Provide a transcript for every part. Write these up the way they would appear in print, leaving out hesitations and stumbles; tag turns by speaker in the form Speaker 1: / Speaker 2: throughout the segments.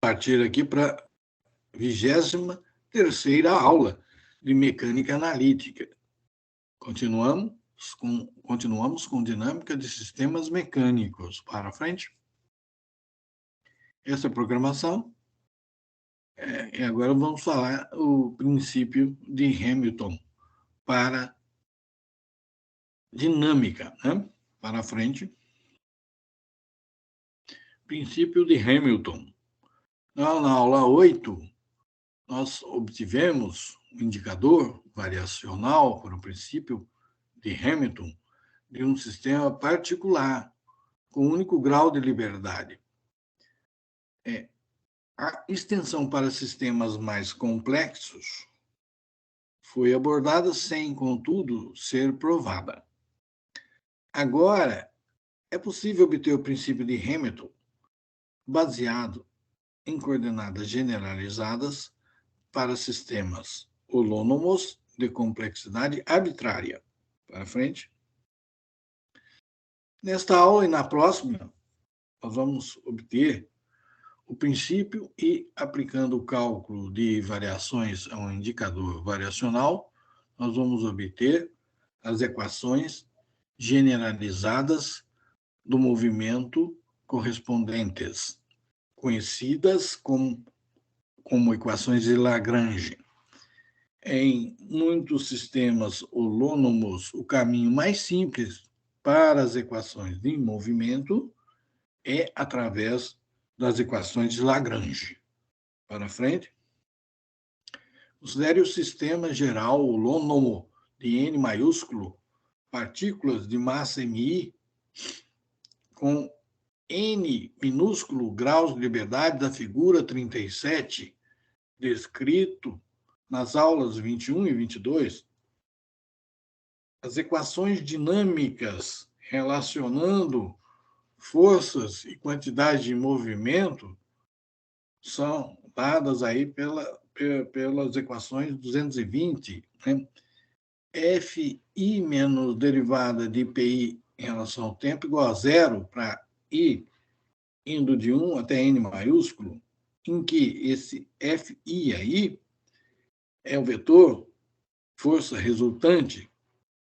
Speaker 1: partir aqui para a 23ª aula de mecânica analítica. Continuamos com dinâmica de sistemas mecânicos. Para frente. Essa programação. E agora vamos falar o princípio de Hamilton para dinâmica, né? Para frente. Princípio de Hamilton. Na aula 8, nós obtivemos o indicador variacional para o princípio de Hamilton de um sistema particular com único grau de liberdade. A extensão para sistemas mais complexos foi abordada sem, contudo, ser provada. Agora, é possível obter o princípio de Hamilton baseado em coordenadas generalizadas para sistemas holônomos de complexidade arbitrária. Para frente. Nesta aula e na próxima, nós vamos obter o princípio e, aplicando o cálculo de variações a um indicador variacional, nós vamos obter as equações generalizadas do movimento correspondentes, conhecidas como equações de Lagrange. Em muitos sistemas holônomos, o caminho mais simples para as equações de movimento é através das equações de Lagrange. Para frente. Considere o sistema geral holônomo de N maiúsculo, partículas de massa MI, com N minúsculo graus de liberdade da figura 37, descrito nas aulas 21 e 22. As equações dinâmicas relacionando forças e quantidade de movimento são dadas aí pelas equações 220, né? Fi menos derivada de Pi em relação ao tempo igual a zero para I indo de 1 até N maiúsculo, em que esse Fi aí é o vetor força resultante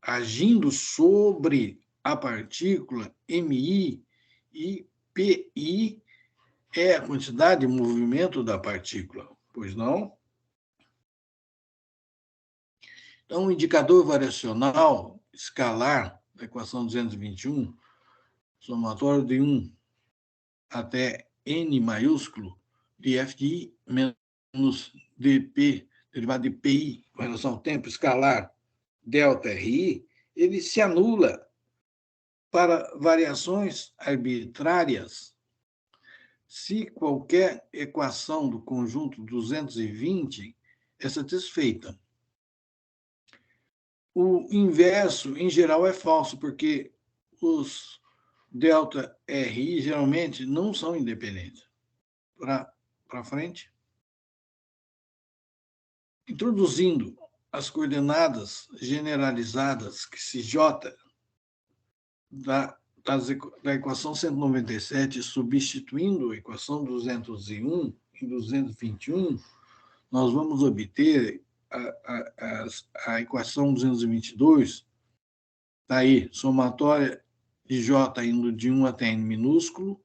Speaker 1: agindo sobre a partícula Mi e Pi é a quantidade de movimento da partícula, pois não? Então, o indicador variacional escalar da equação 221, somatório de 1 até N maiúsculo, de Fi menos dP, derivado de Pi com relação ao tempo escalar delta Ri, ele se anula para variações arbitrárias se qualquer equação do conjunto 220 é satisfeita. O inverso, em geral, é falso, porque os delta Ri geralmente não são independentes. Para frente. Introduzindo as coordenadas generalizadas que se J da equação 197, substituindo a equação 201 em 221, nós vamos obter a equação 222, está aí, somatória de J indo de 1 até N minúsculo,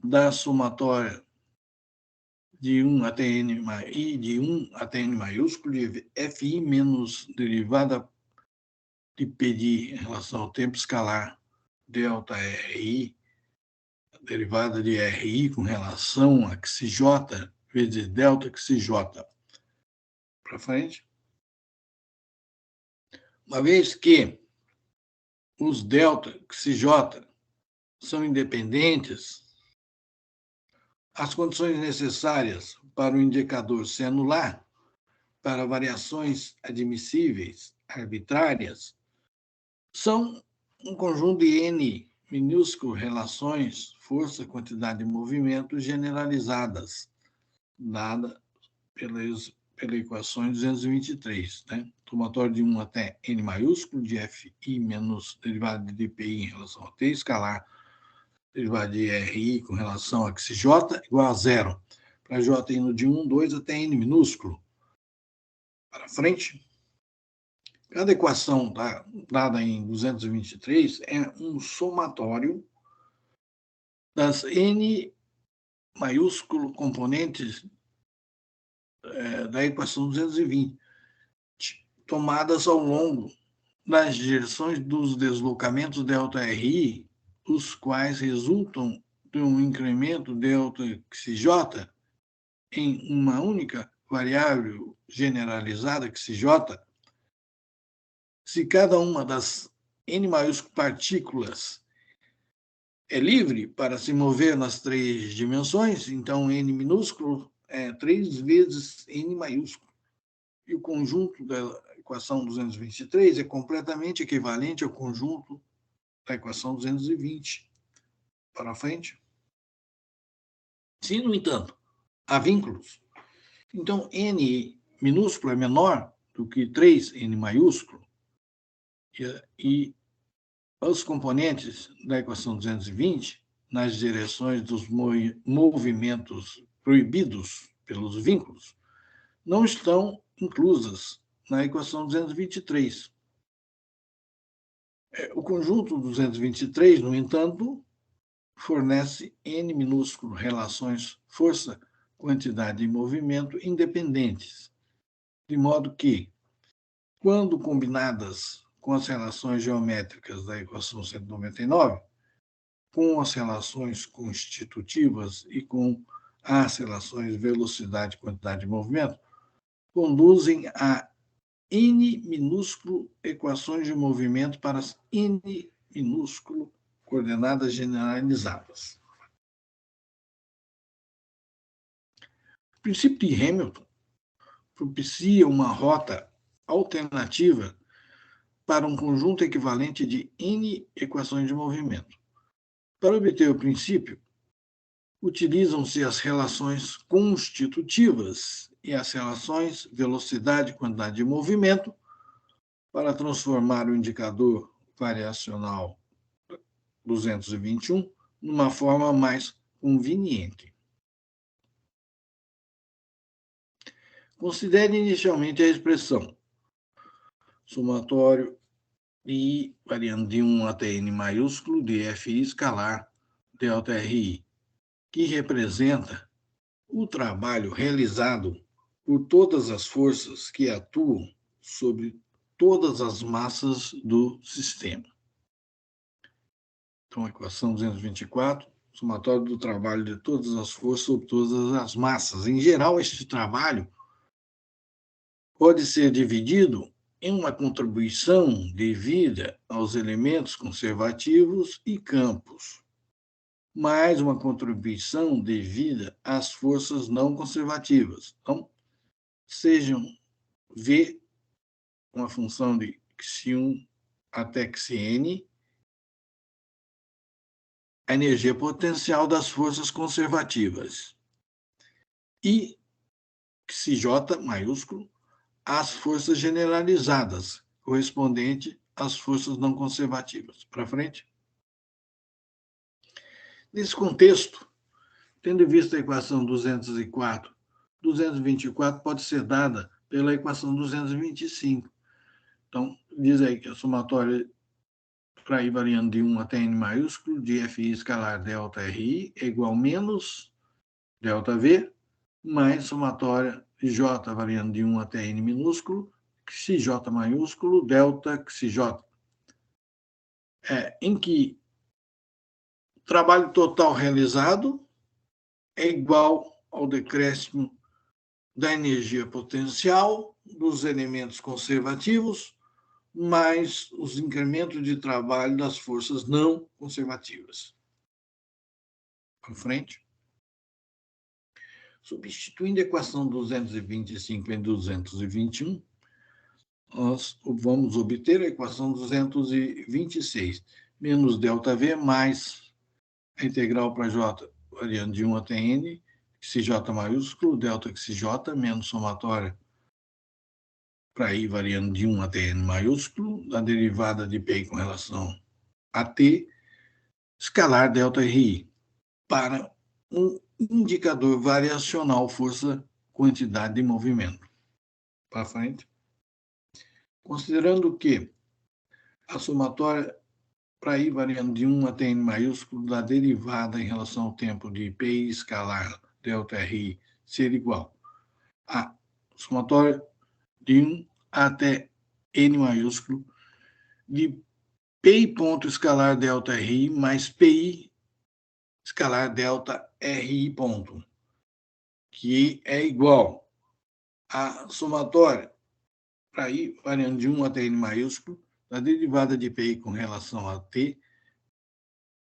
Speaker 1: da somatória de 1 até N, e de 1 até N maiúsculo, de Fi menos derivada de P em relação ao tempo escalar delta Ri, derivada de Ri com relação a XJ vezes delta XJ. Para frente. Uma vez que os delta XJ são independentes, as condições necessárias para o indicador se anular para variações admissíveis arbitrárias são um conjunto de N minúsculo relações, força, quantidade de movimento generalizadas, dada pela equação 223, né? Somatório de 1 até N maiúsculo, de Fi menos derivada de Pi em relação ao T escalar, derivada de RI com relação a XJ igual a zero. Para J indo de 1, 2 até N minúsculo. Para frente. Cada equação dada em 223 é um somatório das N maiúsculo componentes da equação 220, tomadas ao longo das direções dos deslocamentos ΔRI, os quais resultam de um incremento ΔXJ em uma única variável generalizada XJ, se cada uma das N maiúsculas partículas é livre para se mover nas 3 dimensões, então N minúsculo é 3 vezes N maiúsculo. E o conjunto da equação 223 é completamente equivalente ao conjunto da equação 220. Para frente. Se, no entanto, há vínculos, então N minúsculo é menor do que 3N maiúsculo, e os componentes da equação 220, nas direções dos movimentos proibidos pelos vínculos, não estão inclusas na equação 223. O conjunto 223, no entanto, fornece N minúsculo relações força, quantidade e movimento independentes, de modo que, quando combinadas com as relações geométricas da equação 199, com as relações constitutivas e com as relações velocidade, quantidade e movimento, conduzem a N minúsculo equações de movimento para as N minúsculo coordenadas generalizadas. O princípio de Hamilton propicia uma rota alternativa para um conjunto equivalente de N equações de movimento. Para obter o princípio, utilizam-se as relações constitutivas e as relações velocidade, quantidade de movimento para transformar o indicador variacional 221 numa forma mais conveniente. Considere inicialmente a expressão somatório I variando de 1 até N maiúsculo de FI escalar ΔRI, que representa o trabalho realizado por todas as forças que atuam sobre todas as massas do sistema. Então, a equação 224, somatório do trabalho de todas as forças sobre todas as massas. Em geral, este trabalho pode ser dividido em uma contribuição devida aos elementos conservativos e campos, mais uma contribuição devida às forças não conservativas. Então, sejam V uma função de x1 até xn, a energia potencial das forças conservativas, e xj maiúsculo, as forças generalizadas, correspondente às forças não conservativas. Para frente. Nesse contexto, tendo em vista a equação 204, 224 pode ser dada pela equação 225. Então, diz aí que a somatória para I variando de 1 até N maiúsculo, de FI escalar ΔRI é igual a menos ΔV, mais somatória J variando de 1 até N minúsculo, XJ maiúsculo, delta XJ. Em que o trabalho total realizado é igual ao decréscimo da energia potencial dos elementos conservativos, mais os incrementos de trabalho das forças não conservativas. Para frente. Substituindo a equação 225 em 221, nós vamos obter a equação 226, menos ΔV mais a integral para J variando de 1 até N, XJ maiúsculo, delta XJ, menos somatória para I variando de 1 até N maiúsculo, da derivada de P com relação a T, escalar ΔRI para um indicador variacional força quantidade de movimento. Para frente. Considerando que a somatória para ir variando de 1 até n maiúsculo da derivada em relação ao tempo de PI escalar ΔRI ser igual a somatória de 1 até n maiúsculo de PI ponto escalar ΔRI mais PI escalar ΔRI ponto, que é igual a somatória para ir variando de 1 até n maiúsculo da derivada de PI com relação a T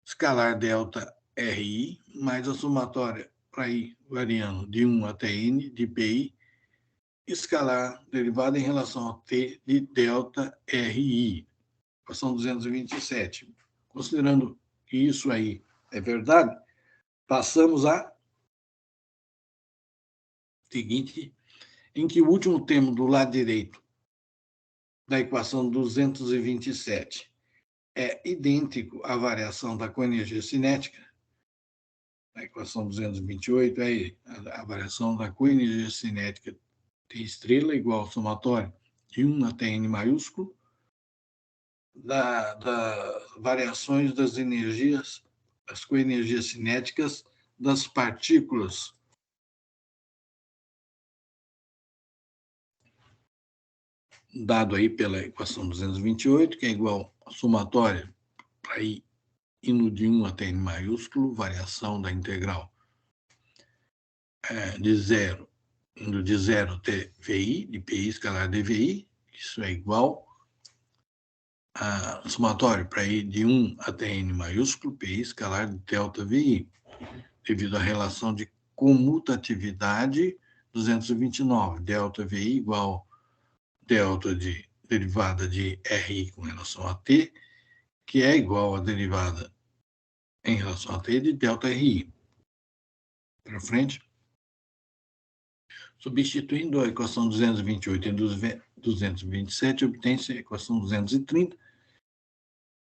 Speaker 1: escalar ΔRI mais a somatória para ir variando de 1 até n de PI escalar derivada em relação a T de ΔRI. Equação 227. Considerando que isso aí é verdade, passamos a seguinte, em que o último termo do lado direito da equação 227 é idêntico à variação da coenergia cinética. A equação 228 é a variação da coenergia cinética T estrela igual ao somatório de 1 até n maiúsculo das variações das energias, das coenergias cinéticas das partículas dado aí pela equação 228, que é igual à somatória para ir indo de 1 até n maiúsculo, variação da integral de zero, indo de 0 até VI, de PI escalar dVI, isso é igual a somatório para ir de 1 até n maiúsculo, PI escalar de delta VI, devido à relação de comutatividade 229, delta VI igual delta de derivada de RI com relação a T, que é igual à derivada em relação a T de delta RI. Para frente. Substituindo a equação 228 em 227, obtém-se a equação 230,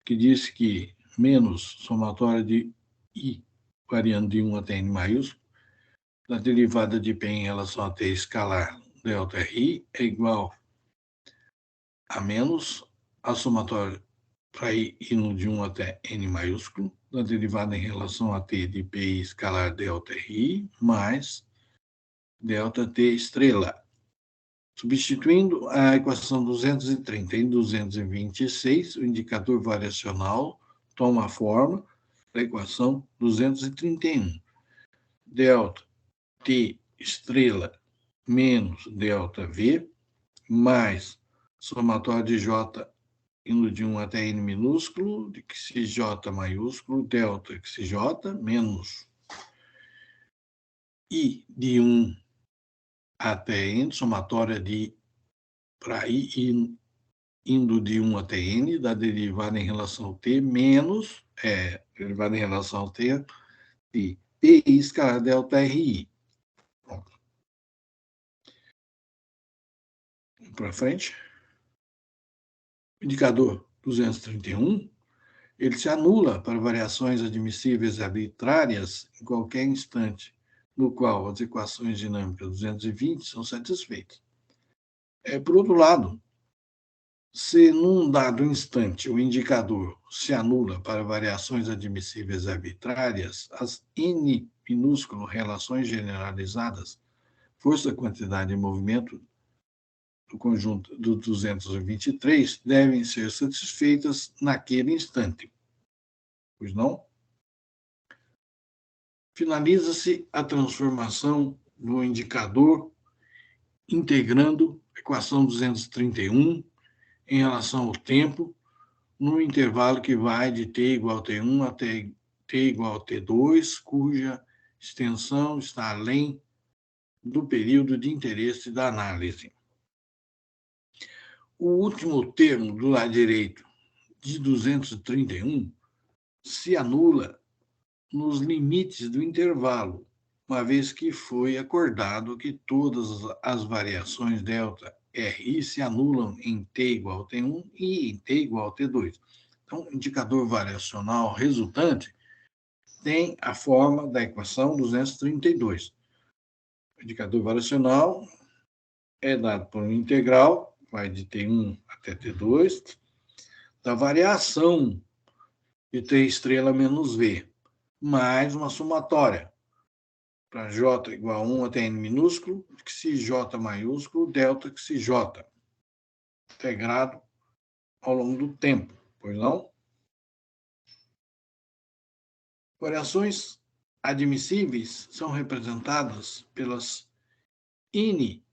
Speaker 1: que diz que menos somatória de I, variando de 1 até n maiúsculo, da derivada de P em relação a T escalar delta RI é igual a menos a somatória para I indo de 1 até n maiúsculo, da derivada em relação a T de PI escalar delta RI, mais delta T estrela. Substituindo a equação 230 em 226, o indicador variacional toma a forma da equação 231. Delta T estrela menos delta V, mais somatório de J indo de 1 até n minúsculo, de XJ maiúsculo, delta XJ, menos I de 1 até n, somatória de para I indo de 1 até n, da derivada em relação ao T, menos, derivada em relação ao T, de PI escalar delta RI. Pronto. Para frente. Indicador 231, ele se anula para variações admissíveis arbitrárias em qualquer instante, no qual as equações dinâmicas 220 são satisfeitas. Por outro lado, se num dado instante o indicador se anula para variações admissíveis arbitrárias, as n minúsculas relações generalizadas, força, quantidade e movimento do conjunto do 223 devem ser satisfeitas naquele instante. Pois não? Finaliza-se a transformação do indicador integrando a equação 231 em relação ao tempo, no intervalo que vai de t igual a t1 até t igual a t2, cuja extensão está além do período de interesse da análise. O último termo do lado direito de 231 se anula nos limites do intervalo, uma vez que foi acordado que todas as variações delta RI se anulam em t igual a t1 e em t igual a t2. Então, o indicador variacional resultante tem a forma da equação 232. O indicador variacional é dado por um integral, vai de T1 até T2, da variação de T estrela menos V, mais uma somatória, para J igual a 1 até N minúsculo, que se J maiúsculo, delta que se J, integrado ao longo do tempo, pois não? Variações admissíveis são representadas pelas N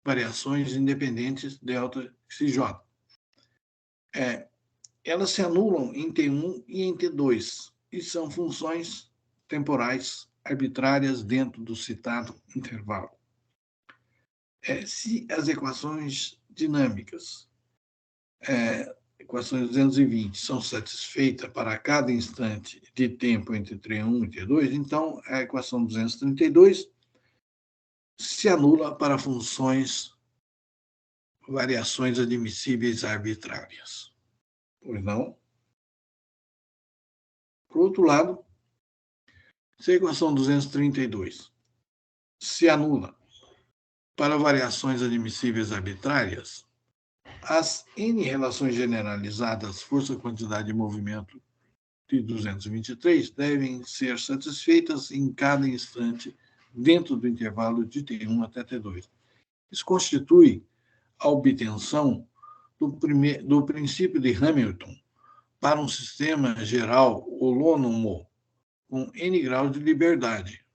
Speaker 1: variações independentes delta xj. Elas se anulam em T1 e em T2 e são funções temporais arbitrárias dentro do citado intervalo. Se as equações dinâmicas, equações 220, são satisfeitas para cada instante de tempo entre T1 e T2, então a equação 232 se anula para funções, variações admissíveis arbitrárias. Pois não? Por outro lado, se a equação 232 se anula para variações admissíveis arbitrárias, as N relações generalizadas força, quantidade e movimento de 223 devem ser satisfeitas em cada instante dentro do intervalo de T1 até T2. Isso constitui a obtenção do princípio de Hamilton para um sistema geral holônomo com N graus de liberdade.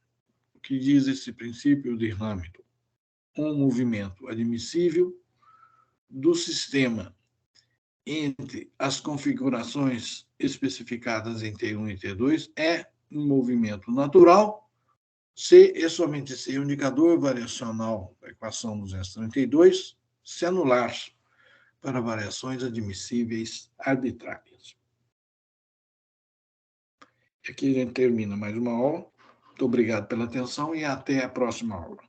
Speaker 1: O que diz esse princípio de Hamilton? Um movimento admissível do sistema entre as configurações especificadas em T1 e T2 é um movimento natural, se e somente se o indicador variacional da equação 232 se anular para variações admissíveis arbitrárias. Aqui a gente termina mais uma aula. Muito obrigado pela atenção e até a próxima aula.